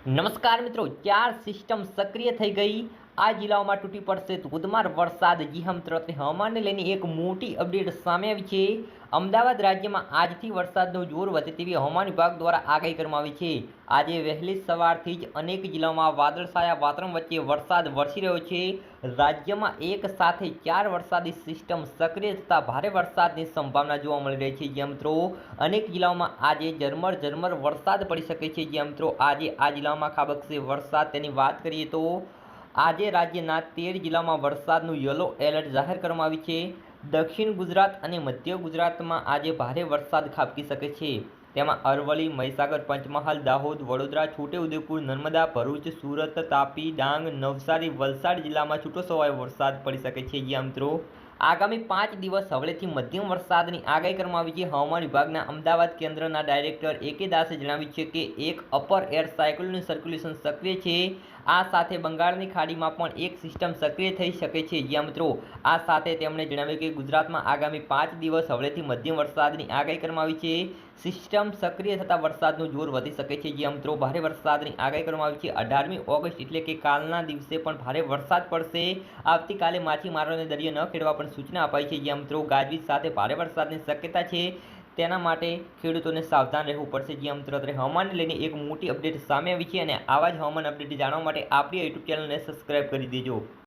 નમસ્કાર મિત્રો, 4 સિસ્ટમ સક્રિય થઈ ગઈ। આ જિલ્લાઓમાં તૂટી પડશે ધોધમાર વરસાદ। જી હા મિત્રો, હવામાનને લઈને એક મોટી અપડેટ સામે આવી છે। અમદાવાદ રાજ્યમાં આજથી વરસાદનું જોર વધે તેવી હવામાન વિભાગ દ્વારા આગાહી કરવામાં આવી છે। આજે વહેલી સવારથી જ અનેક જિલ્લાઓમાં વાદળછાયા વાતાવરણ વચ્ચે વરસાદ વરસી રહ્યો છે। રાજ્યમાં એક સાથે 4 વરસાદી સિસ્ટમ સક્રિય થતાં ભારે વરસાદની સંભાવના જોવા મળી રહી છે। જ્યાં મિત્રો અનેક જિલ્લાઓમાં આજે ઝરમર વરસાદ પડી શકે છે। જ્યાં મિત્રો આજે આ જિલ્લામાં ખાબકશે વરસાદ। તેની વાત કરીએ તો આજે રાજ્યના 13 જિલ્લામાં વરસાદનું યલો એલર્ટ જાહેર કરવામાં આવ્યું છે। દક્ષિણ ગુજરાત અને મધ્ય ગુજરાતમાં આજે ભારે વરસાદ ખાબકી શકે છે। તેમાં અરવલ્લી, મહીસાગર, પંચમહાલ, દાહોદ, વડોદરા, છોટાઉદેપુર, નર્મદા, ભરૂચ, સુરત, તાપી, ડાંગ, નવસારી, વલસાડ જિલ્લામાં છૂટોછવાયો વરસાદ પડી શકે છે। જ્યાં મિત્રો આગામી 5 દિવસ હળવેથી મધ્યમ વરસાદની આગાહી કરવામાં આવી છે। હવામાન વિભાગના અમદાવાદ કેન્દ્રના ડાયરેક્ટર એ.કે. દાસે જણાવ્યું છે કે એક અપર એર સાયક્લોનિક સર્ક્યુલેશન સક્રિય છે। આ સાથે બંગાળની ખાડીમાં પણ એક સિસ્ટમ સક્રિય થઈ શકે છે। જ્યાં મિત્રો આ સાથે તેમણે જણાવ્યું કે ગુજરાતમાં આગામી 5 દિવસ હળવેથી મધ્યમ વરસાદની આગાહી કરવામાં આવી છે। સિસ્ટમ સક્રિય થતાં વરસાદનું જોર વધી શકે છે। જ્યાં મિત્રો ભારે વરસાદની આગાહી કરવામાં આવી છે। 18મી ઓગસ્ટ એટલે કે કાલના દિવસે પણ ભારે વરસાદ પડશે। આવતીકાલે માછીમારોને દરિયો ન ખેડવા પણ સૂચના અપાઈ છે। જ્યાં મિત્રો ગાજવીજ સાથે ભારે વરસાદની શક્યતા છે। તેના માટે ખેડૂતોને સાવધાન રહેવું પડશે। જ્યાં મિત્રો હવામાનને લઈને એક મોટી અપડેટ સામે આવી છે અને આવા જ હવામાન અપડેટ જાણવા માટે આપણી યુટ્યુબ ચેનલને સબસ્ક્રાઇબ કરી દેજો।